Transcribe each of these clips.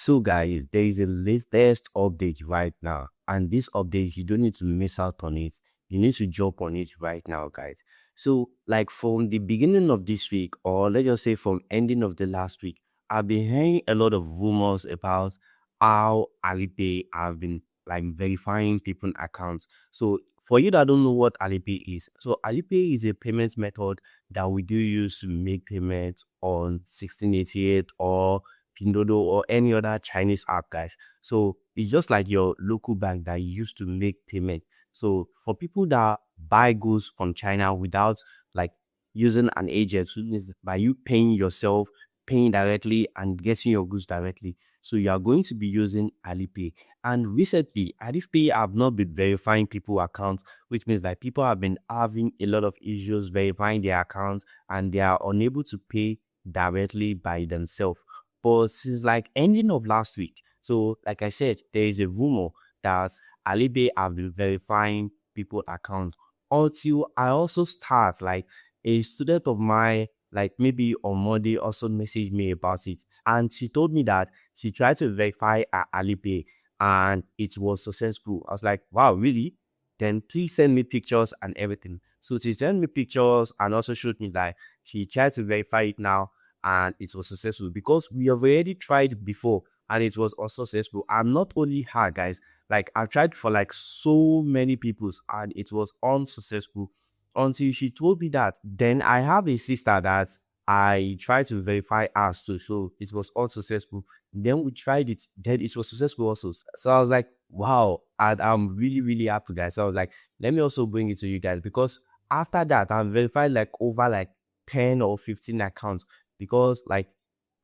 So guys, there is a latest update right now, and this update you don't need to miss out on it. You need to jump on it right now, guys. So like from the beginning of this week, or let's just say from ending of the last week, I've been hearing a lot of rumors about how Alipay have been like verifying people's accounts. So for you that don't know what Alipay is, so Alipay is a payment method that we do use to make payments on 1688 or Pindodo or any other Chinese app, guys. So it's just like your local bank that you use to make payment. So for people that buy goods from China without like using an agent, which means by you paying yourself, paying directly and getting your goods directly. So you are going to be using Alipay. And recently, Alipay have not been verifying people accounts, which means that people have been having a lot of issues verifying their accounts and they are unable to pay directly by themselves. But since like ending of last week, so like I said, there is a rumor that Alipay have been verifying people account until I also start like a student of mine like maybe on Monday also messaged me about it, and she told me that she tried to verify her Alipay and it was successful. I was like, wow, really? Then please send me pictures and everything. So she sent me pictures and also showed me that she tried to verify it now and it was successful because we have already tried before and it was unsuccessful. And not only her, guys, like I've tried for like so many people's and it was unsuccessful until she told me that. Then I have a sister that I tried to verify us too, so it was unsuccessful. Then we tried it, then it was successful also. So I was like, wow, and I'm really, really happy, guys. So I was like, let me also bring it to you guys because after that, I verified like over like 10 or 15 accounts because like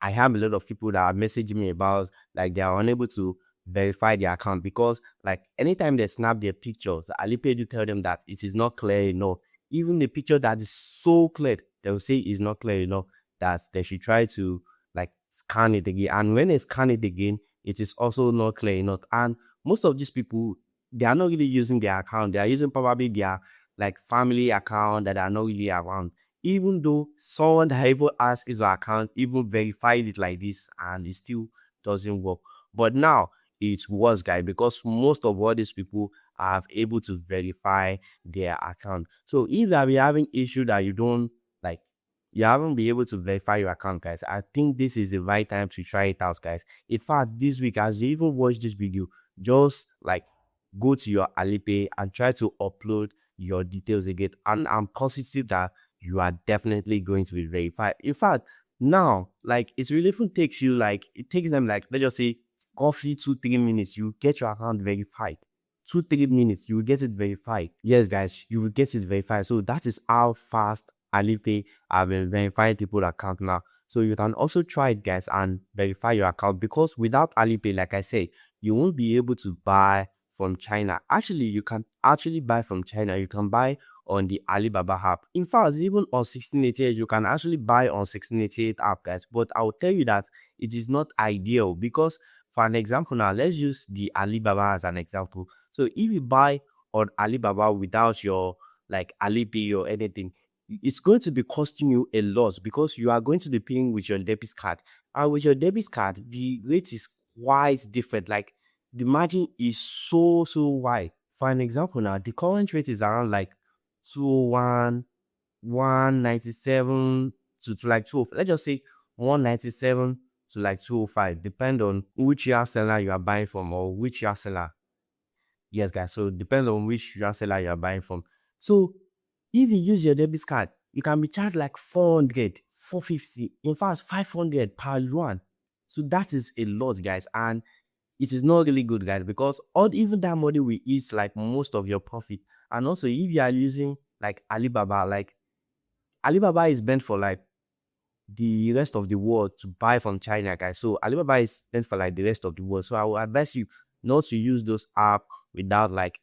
I have a lot of people that are messaging me about like they are unable to verify their account because like anytime they snap their pictures, Alipay do tell them that it is not clear enough. Even the picture that is so clear, they will say is not clear enough that they should try to like scan it again. And when they scan it again, it is also not clear enough. And most of these people, they are not really using their account. They are using probably their like family account that are not really around, even though someone that even asked his account even verified it like this and it still doesn't work. But now it was, guys, because most of all these people are able to verify their account. So if you are having issue that you don't like, you haven't been able to verify your account, guys, I think this is the right time to try it out, guys. In fact, this week as you even watch this video, just like go to your Alipay and try to upload your details again, and I'm positive that you are definitely going to be verified. In fact, now like it really even takes you like it takes them like let's just say roughly 2-3 minutes, you get your account verified. 2-3 minutes, you will get it verified. Yes, guys, you will get it verified. So that is how fast Alipay have been verifying people account now. So you can also try it, guys, and verify your account because without Alipay, like I say, you won't be able to buy from China. Actually, you can actually buy from China. You can buy on the Alibaba app. In fact, even on 1688, you can actually buy on 1688 app, guys. But I will tell you that it is not ideal because, for an example, now let's use the Alibaba as an example. So if you buy on Alibaba without your like Alipay or anything, it's going to be costing you a lot because you are going to be paying with your debit card. And with your debit card, the rate is quite different. Like the margin is so wide. For an example, now the current rate is around like 201, 197 to like 2. Let's just say 197 to like 205, depend on which year seller you are buying from or which year seller. Yes, guys. So depend on which year seller you are buying from. So if you use your debit card, you can be charged like 400, 450, in fact 500 per yuan. So that is a lot, guys, and it is not really good, guys, because all even that money will eat like most of your profit. And also if you are using like Alibaba, like Alibaba is meant for like the rest of the world to buy from China, guys. So Alibaba is meant for like the rest of the world. So I will advise you not to use those apps without like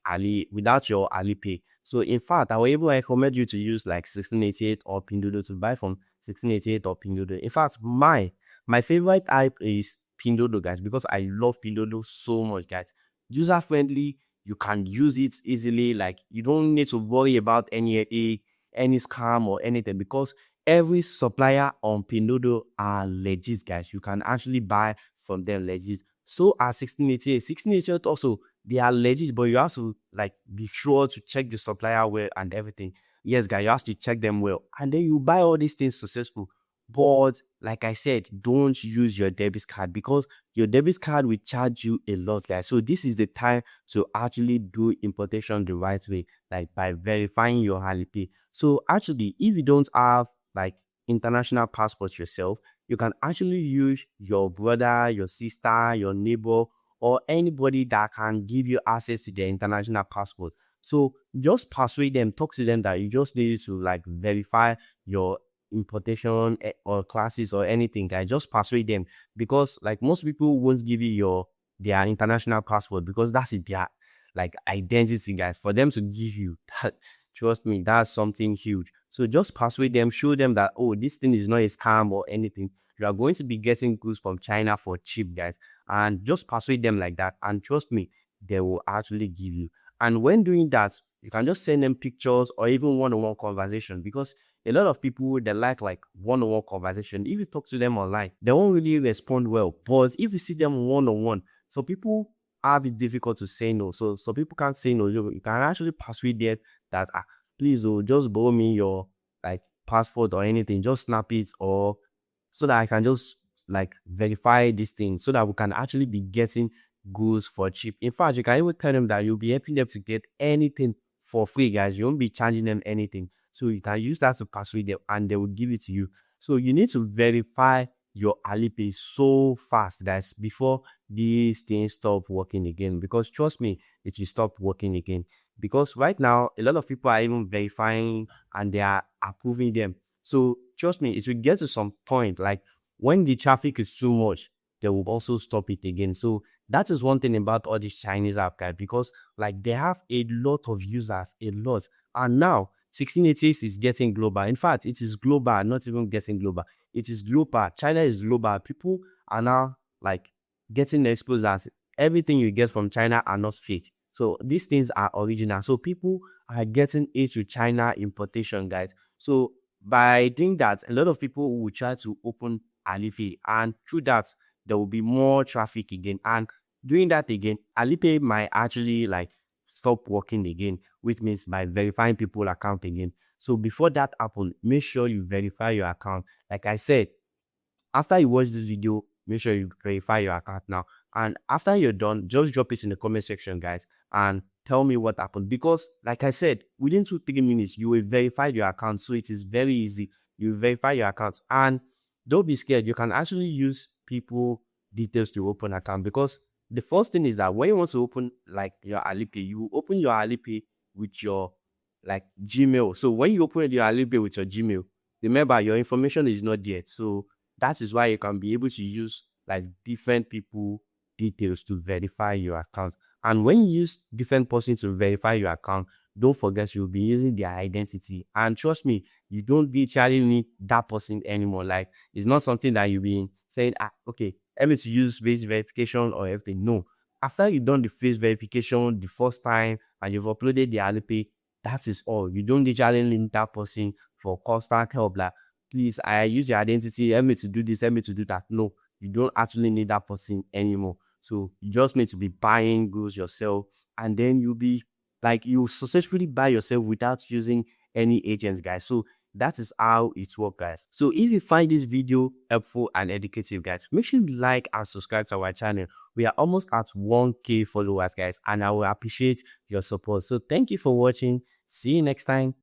without your Alipay. So in fact, I will even recommend you to use like 1688 or Pinduoduo to buy from 1688 or Pinduoduo. In fact, my favorite app is Pinduoduo, guys, because I love Pinduoduo so much, guys. User friendly, you can use it easily. Like you don't need to worry about any scam or anything because every supplier on Pinduoduo are legit, guys. You can actually buy from them legit. So are 1688. 1688 also, they are legit, but you have to like be sure to check the supplier well and everything. Yes, guys, you have to check them well. And then you buy all these things successful. But like I said, don't use your debit card because your debit card will charge you a lot, guys. So this is the time to actually do importation the right way, like by verifying your Alipay. So actually, if you don't have like international passport yourself, you can actually use your brother, your sister, your neighbor, or anybody that can give you access to their international passport. So just persuade them, talk to them that you just need to like verify your importation or classes or anything, guys. Just persuade them because like most people won't give you their international passport because that's their like identity, guys. For them to give you that, trust me, that's something huge. So just persuade them, show them that, oh, this thing is not a scam or anything. You are going to be getting goods from China for cheap, guys. And just persuade them like that. And trust me, they will actually give you. And when doing that, you can just send them pictures or even one-on-one conversation because a lot of people, they like one-on-one conversation. If you talk to them online, they won't really respond well. But if you see them one-on-one, so people have it difficult to say no. So people can't say no. You can actually persuade them that please, oh, just borrow me your like passport or anything. Just snap it, or so that I can just like verify this thing so that we can actually be getting goods for cheap. In fact, you can even tell them that you'll be helping them to get anything for free, guys. You won't be charging them anything. So you can use that to persuade them and they will give it to you. So you need to verify your Alipay so fast, guys, before these things stop working again. Because trust me, it will stop working again. Because right now, a lot of people are even verifying and they are approving them. So trust me, it will get to some point, like when the traffic is too much, they will also stop it again. So that is one thing about all these Chinese app, guys, because like they have a lot of users, a lot. And now 1688 is getting global. In fact, it is global, not even getting global. It is global. China is global. People are now like getting exposed that everything you get from China are not fake. So these things are original. So people are getting into China importation, guys. So by doing that, a lot of people will try to open Alipay, and through that, there will be more traffic again. And doing that again, Alipay might actually like stop working again, which means by verifying people account again. So before that happens, make sure you verify your account. Like I said, after you watch this video, make sure you verify your account now. And after you're done, just drop it in the comment section, guys, and tell me what happened. Because like I said, within 2-3 minutes, you will verify your account. So it is very easy. You verify your account. And don't be scared. You can actually use people details to open account. Because the first thing is that when you want to open like your Alipay, you open your Alipay with your like Gmail. So when you open your Alipay with your Gmail, remember your information is not there. So that is why you can be able to use like different people details to verify your account. And when you use different persons to verify your account, don't forget you'll be using their identity. And trust me, you don't literally need that person anymore. Like it's not something that you've been saying, okay, let me to use face verification or everything. No. After you've done the face verification the first time and you've uploaded the Alipay, that is all. You don't literally need that person for constant help. Like, please, I use your identity, help me to do this, help me to do that. No, you don't actually need that person anymore. So you just need to be buying goods yourself, and then you'll be like you successfully buy yourself without using any agents, guys. So that is how it works, guys. So if you find this video helpful and educative, guys, make sure you like and subscribe to our channel. We are almost at 1K followers, guys, and I will appreciate your support. So thank you for watching. See you next time.